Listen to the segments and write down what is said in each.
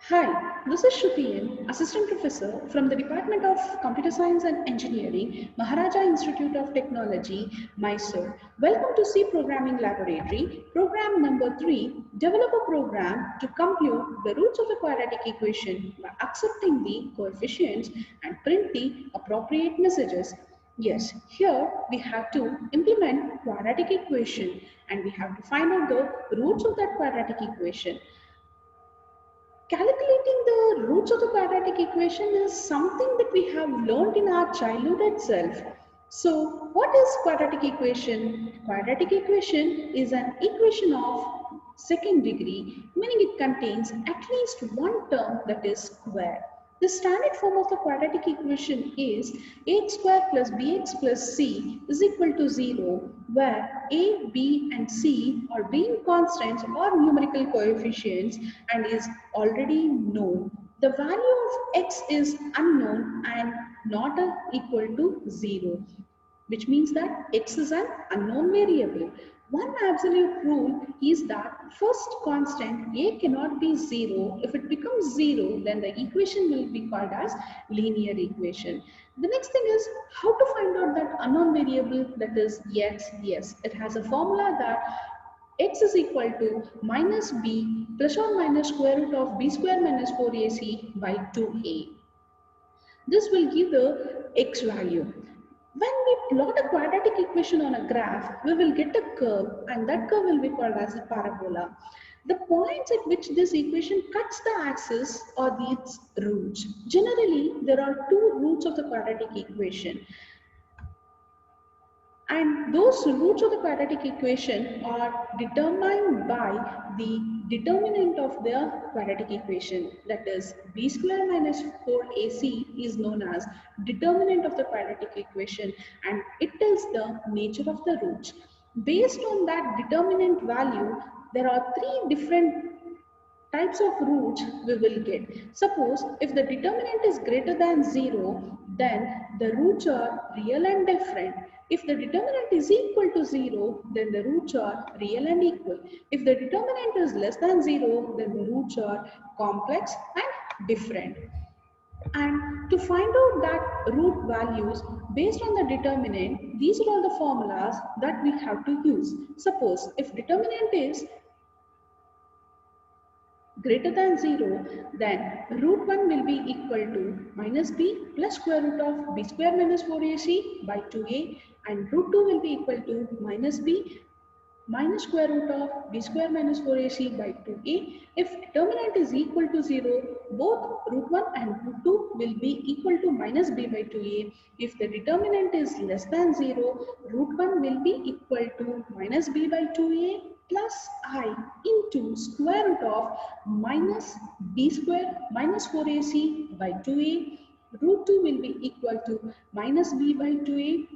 Hi, this is Shruti, Assistant Professor from the Department of Computer Science and Engineering, Maharaja Institute of Technology, Mysore. Welcome to C Programming Laboratory, program number 3, develop a program to compute the roots of a quadratic equation by accepting the coefficients and print the appropriate messages. Yes, here we have to implement quadratic equation and we have to find out the roots of that quadratic equation. Calculating the roots of the quadratic equation is something that we have learned in our childhood itself. So, what is quadratic equation? Quadratic equation is an equation of second degree, meaning it contains at least one term that is square. The standard form of the quadratic equation is ax square plus bx plus c is equal to 0, where a, b and c are being constants or numerical coefficients and is already known. The value of x is unknown and not equal to 0, which means that x is an unknown variable. One absolute rule is that first constant a cannot be 0. If it becomes 0, then the equation will be called as linear equation. The next thing is how to find out that unknown variable, that is x. Yes, it has a formula that x is equal to minus b plus or minus square root of b square minus 4ac by 2a. This will give the x value. When we plot a quadratic equation on a graph, we will get a curve and that curve will be called as a parabola. The points at which this equation cuts the axis are its roots. Generally, there are two roots of the quadratic equation. And those roots of the quadratic equation are determined by the determinant of the quadratic equation. That is, b square minus 4ac is known as determinant of the quadratic equation and it tells the nature of the roots. Based on that determinant value, there are three different types of roots we will get. Suppose if the determinant is greater than 0, then the roots are real and different. If the determinant is equal to 0, then the roots are real and equal. If the determinant is less than 0, then the roots are complex and different. And to find out that root values based on the determinant, these are all the formulas that we have to use. Suppose if determinant is greater than 0, then root 1 will be equal to minus b plus square root of b square minus 4ac by 2a and root 2 will be equal to minus b minus square root of b square minus 4ac by 2a. If determinant is equal to 0, both root 1 and root 2 will be equal to minus b by 2a. If the determinant is less than 0, root 1 will be equal to minus b by 2a plus I into square root of minus b square minus 4ac by 2a. Root 2 will be equal to minus b by 2a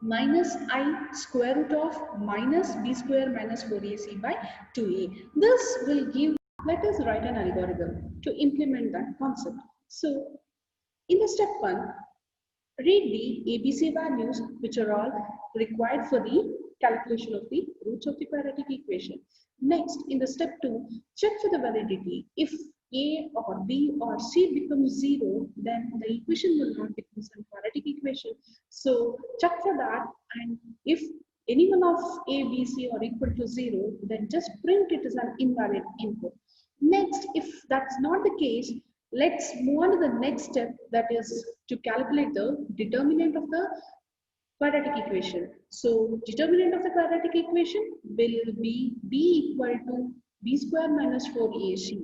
minus I square root of minus b square minus 4ac by 2a. This will give, let us write an algorithm to implement that concept. So, in the step 1, read the ABC values which are all required for the calculation of the roots of the quadratic equation. Next, in the step 2, check for the validity. If A or B or C becomes 0, then the equation will not become some quadratic equation. So check for that, and if any one of A, B, C are equal to 0, then just print it as an invalid input. Next, if that's not the case, let's move on to the next step, that is to calculate the determinant of the quadratic equation. So determinant of the quadratic equation will be b equal to b square minus 4ac.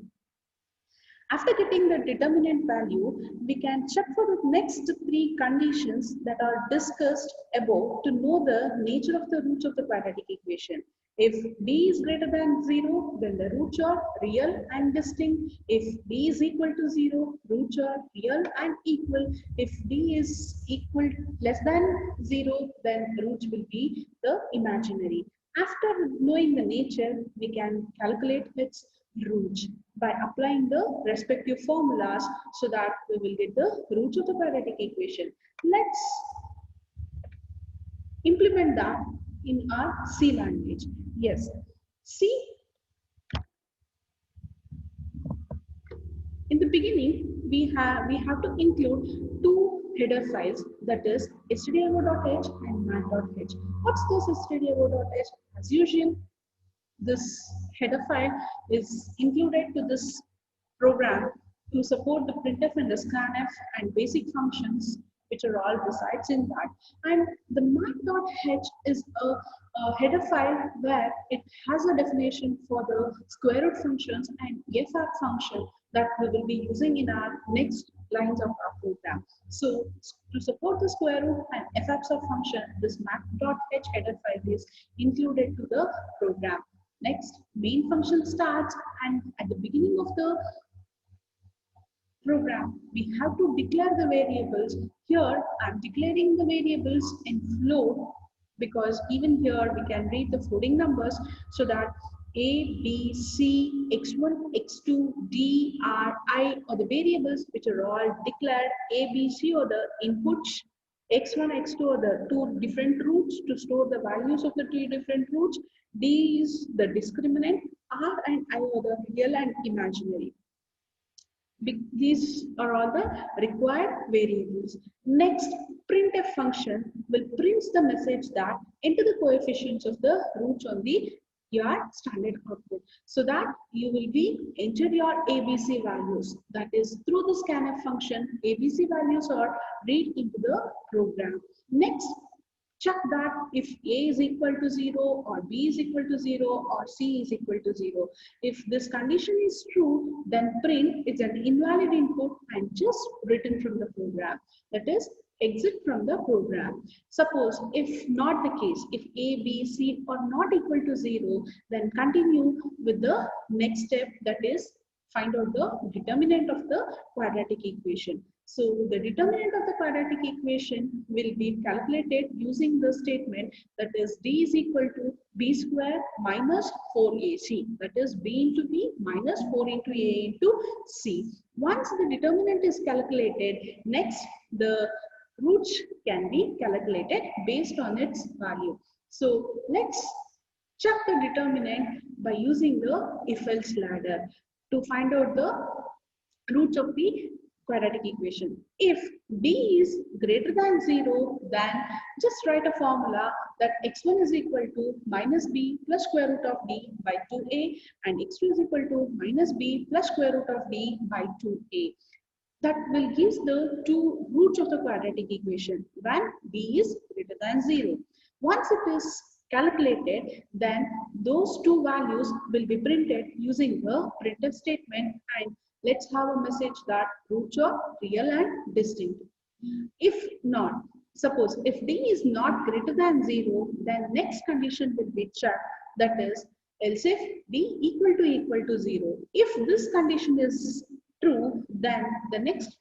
After getting the determinant value, we can check for the next three conditions that are discussed above to know the nature of the roots of the quadratic equation. If b is greater than 0, then the roots are real and distinct. If b is equal to 0, roots are real and equal. If b is equal less than 0, then roots will be the imaginary. After knowing the nature, we can calculate its roots by applying the respective formulas so that we will get the roots of the quadratic equation. Let's implement that in our C language. Yes, C beginning, we have to include two header files, that is stdio.h and math.h. What's this stdio.h? As usual, this header file is included to this program to support the printf and the scanf and basic functions which are all resides in that. And the math.h is a header file where it has a definition for the square root functions and fab function that we will be using in our next lines of our program. So to support the square root and fabs of function, this math.h header file is included to the program. Next, main function starts, and at the beginning of the program, we have to declare the variables. Here, I'm declaring the variables in float because even here we can read the floating numbers so that A, B, C, X1, X2, D, R, I are the variables which are all declared. A, B, C are the inputs. X1, X2 are the two different roots to store the values of the two different roots. D is the discriminant. R and I are the real and imaginary. These are all the required variables. Next, printf function will print the message that enter the coefficients of the roots on the your standard output, so that you will be enter your ABC values. That is through the scanf function, ABC values are read into the program. Next, check that if A is equal to 0 or B is equal to 0 or C is equal to 0. If this condition is true, then print is an invalid input and just written from the program. That is, exit from the program. Suppose if not the case, if A, B, C are not equal to 0, then continue with the next step, that is find out the determinant of the quadratic equation. So the determinant of the quadratic equation will be calculated using the statement, that is D is equal to B square minus 4AC, that is B into B minus 4 into A into C. Once the determinant is calculated, next the roots can be calculated based on its value. So let's check the determinant by using the if-else ladder to find out the roots of the quadratic equation. If D is greater than 0, then just write a formula that x1 is equal to minus B plus square root of D by 2A and x2 is equal to minus B plus square root of D by 2A. That will give the two roots of the quadratic equation when B is greater than 0. Once it is calculated, then those two values will be printed using the printf statement, and let's have a message that roots are real and distinct. If not, suppose if D is not greater than 0, then next condition will be checked, that is else if D equal to 0. If this condition is true, then the next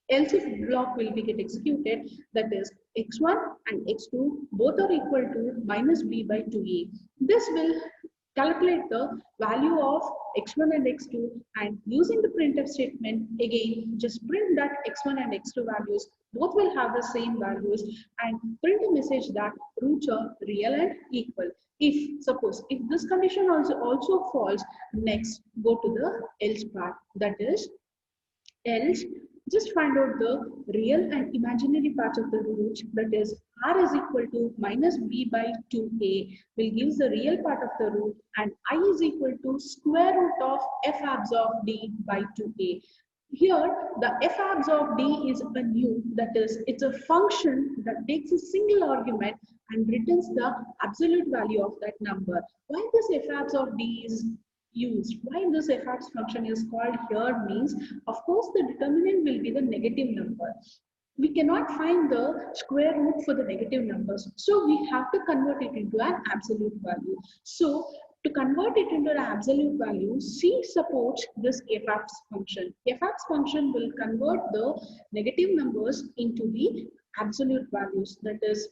else if block will be get executed, that is x1 and x2 both are equal to minus b by 2a. This will calculate the value of x1 and x2, and using the printf statement again just print that x1 and x2 values both will have the same values and print a message that roots are real and equal. If suppose if this condition also falls, next go to the else part, that is else just find out the real and imaginary parts of the root, that is r is equal to minus b by 2a will give the real part of the root, and I is equal to square root of f absorb d by 2a. Here the f absorb d is a new, that is it's a function that takes a single argument and returns the absolute value of that number. Why this f absorb d is used, why this f(abs) function is called here means, of course the determinant will be the negative number. We cannot find the square root for the negative numbers, so we have to convert it into an absolute value. So to convert it into an absolute value, C supports this f(abs) function. F(abs) function will convert the negative numbers into the absolute values, that is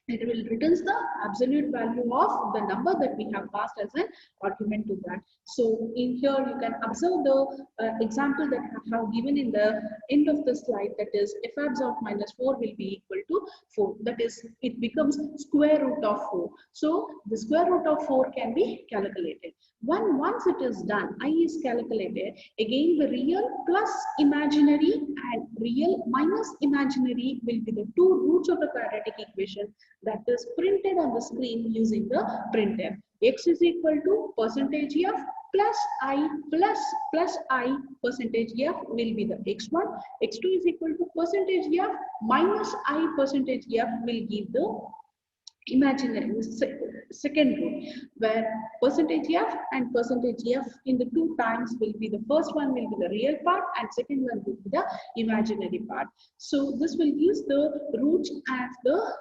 it will returns the absolute value of the number that we have passed as an argument to that. So in here you can observe the example that I have given in the end of the slide, that is f(abs) of minus 4 will be equal to 4, that is it becomes square root of 4. So the square root of 4 can be calculated. Once it is done, I is calculated, again the real plus imaginary and real minus imaginary will be the two roots of the quadratic equation that is printed on the screen using the printer. X is equal to percentage f plus I plus I percentage f will be the x1. X2 is equal to percentage f minus I percentage f will give the imaginary second root, where percentage f and percentage f in the two times will be the first one will be the real part and second one will be the imaginary part. So this will use the roots as the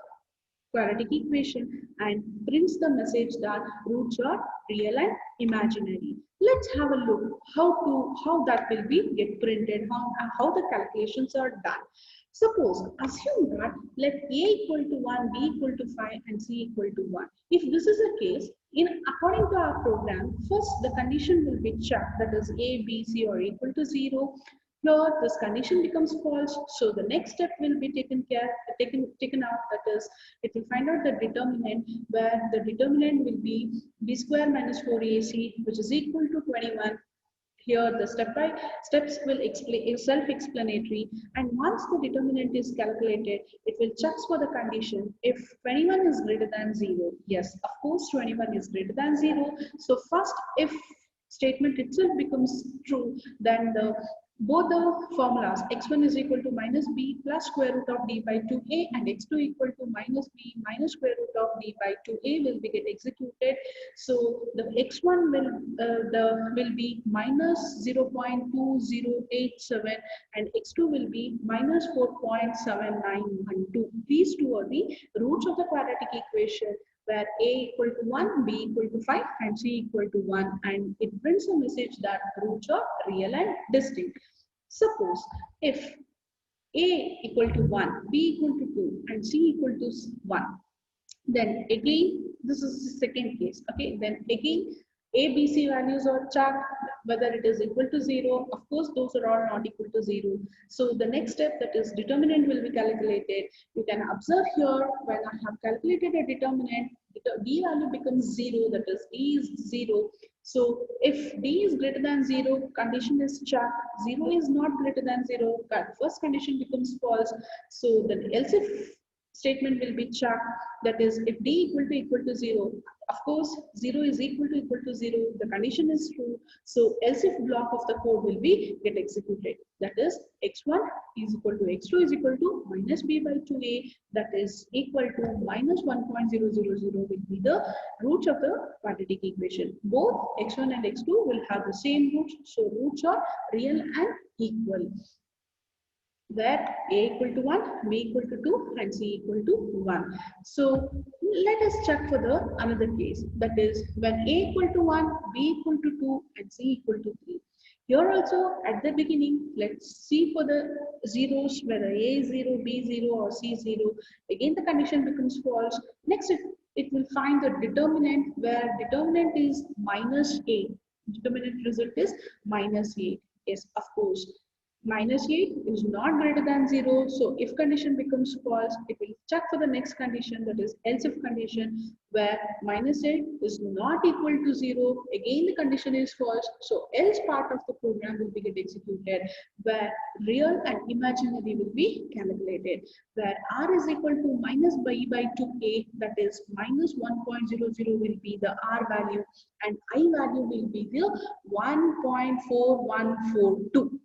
quadratic equation and prints the message that roots are real and imaginary. Let's have a look how that will be get printed, how the calculations are done. Suppose, assume that let a equal to 1, b equal to 5 and c equal to 1. If this is the case, according to our program, first the condition will be checked, that is a, b, c are equal to 0. Here this condition becomes false, so the next step will be taken out, that is it will find out the determinant, where the determinant will be b square minus 4ac, which is equal to 21. Here the steps will explain self-explanatory, and once the determinant is calculated, it will check for the condition if 21 is greater than 0. Yes, of course 21 is greater than 0. So first if statement itself becomes true, then both the formulas x1 is equal to minus b plus square root of d by 2a and x2 equal to minus b minus square root of d by 2a will be get executed. So the x1 will be minus 0.2087 and x2 will be minus 4.7912. These two are the roots of the quadratic equation, where a equal to 1, b equal to 5 and c equal to 1, and it prints a message that roots are real and distinct. Suppose if a equal to 1, b equal to 2 and c equal to 1, then again this is the second case. Okay, then again a, b, c values are checked whether it is equal to 0. Of course those are all not equal to 0. So the next step, that is determinant, will be calculated. You can observe here, when I have calculated a determinant, d value becomes 0, that is d is 0. So if d is greater than 0, condition is checked. 0 is not greater than 0, first condition becomes false. So then else if statement will be checked, that is if d equal to 0, of course 0 is equal to 0, the condition is true, so else if block of the code will be get executed, that is x1 is equal to x2 is equal to minus b by 2a, that is equal to minus 1.000 will be the roots of the quadratic equation. Both x1 and x2 will have the same roots, so roots are real and equal, where a equal to 1, b equal to 2 and c equal to 1. So let us check for the another case, that is when a equal to 1, b equal to 2 and c equal to 3. Here also at the beginning, let's see for the zeros, whether a is 0, b 0 or c 0. Again the condition becomes false. Next it will find the determinant, where determinant is minus a. Determinant result is minus a. Yes, of course. Minus 8 is not greater than 0. So if condition becomes false, it will check for the next condition, that is else if condition, where minus 8 is not equal to 0. Again the condition is false. So else part of the program will be get executed, where real and imaginary will be calculated, where r is equal to minus b by 2a, that is minus 1.00 will be the r value and I value will be the 1.4142.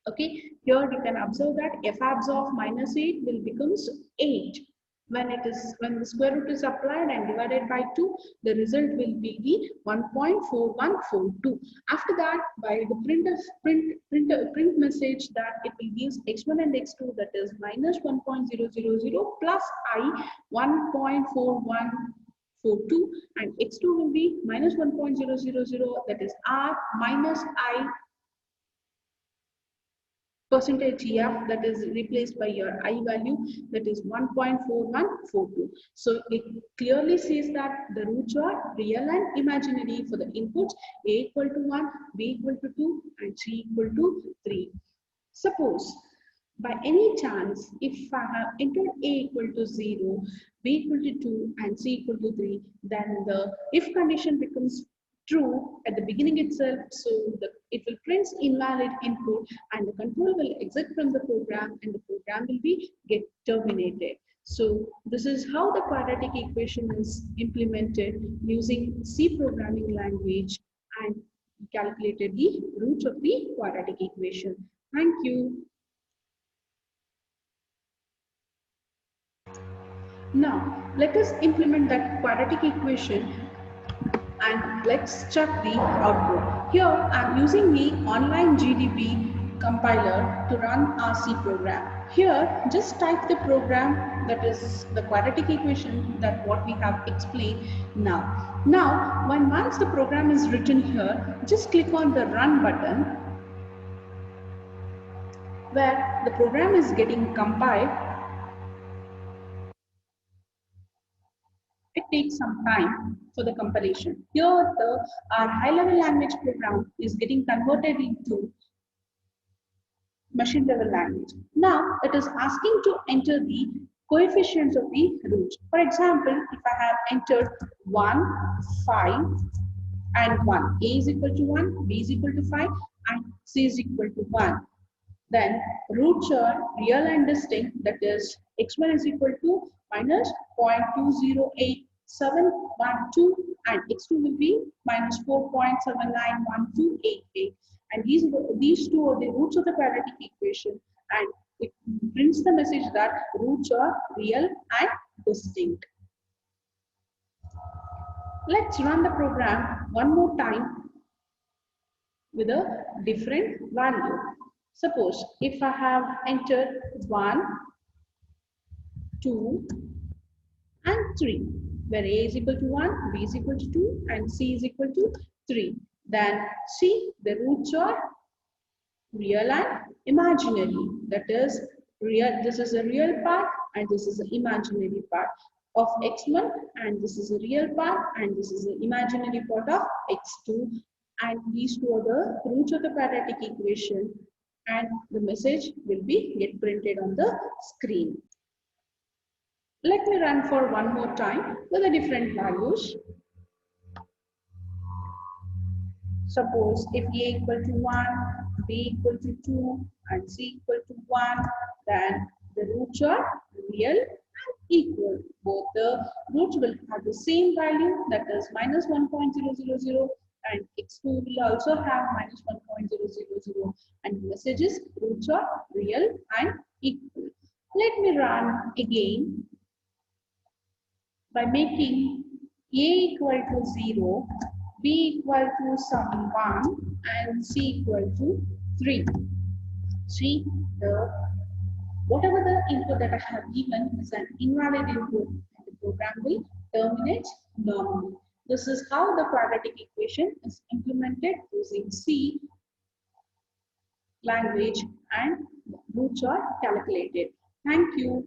Okay, here you can observe that f abs of minus 8 will becomes 8 when the square root is applied and divided by 2, the result will be the 1.4142. After that, by the print message, that it will give x1 and x2, that is minus 1.000 plus I 1.4142 and x2 will be minus 1.000, that is r minus I percentage f, that is replaced by your I value, that is 1.4142. So it clearly says that the roots are real and imaginary for the inputs a equal to 1, b equal to 2 and c equal to 3. Suppose by any chance if I have entered a equal to 0, b equal to 2 and c equal to 3, then the if condition becomes true at the beginning itself, so it will print invalid input and the control will exit from the program and the program will be get terminated. So this is how the quadratic equation is implemented using C programming language and calculated the roots of the quadratic equation. Thank you. Now let us implement that quadratic equation and let's check the output. Here I am using the online GDB compiler to run our C program. Here just type the program, that is the quadratic equation that what we have explained now. Now once the program is written here, just click on the run button where the program is getting compiled. It takes some time for the compilation. Here our high-level language program is getting converted into machine level language. Now it is asking to enter the coefficients of the roots. For example, if I have entered 1, 5 and 1, a is equal to 1, b is equal to 5 and c is equal to 1. Then roots are real and distinct, that is x1 is equal to minus 0.208712 and x2 will be minus 4.791288. And these two are the roots of the quadratic equation and it prints the message that roots are real and distinct. Let's run the program one more time with a different value. Suppose if I have entered 1, 2 and 3, where a is equal to 1, b is equal to 2 and c is equal to 3. Then see the roots are real and imaginary. That is real, this is a real part and this is an imaginary part of x1 and this is a real part and this is an imaginary part of x2 and these two are the roots of the quadratic equation and the message will be get printed on the screen. Let me run for one more time with the different values. Suppose if a equal to 1, b equal to 2 and c equal to 1, then the roots are real and equal. Both the roots will have the same value, that is minus 1.000 and x2 will also have minus 1.000 and the message is roots are real and equal. Let me run again by making a equal to 0, b equal to some 1 and c equal to 3. See, whatever the input that I have given is an invalid input and the program will terminate normally. This is how the quadratic equation is implemented using C language and roots are calculated. Thank you.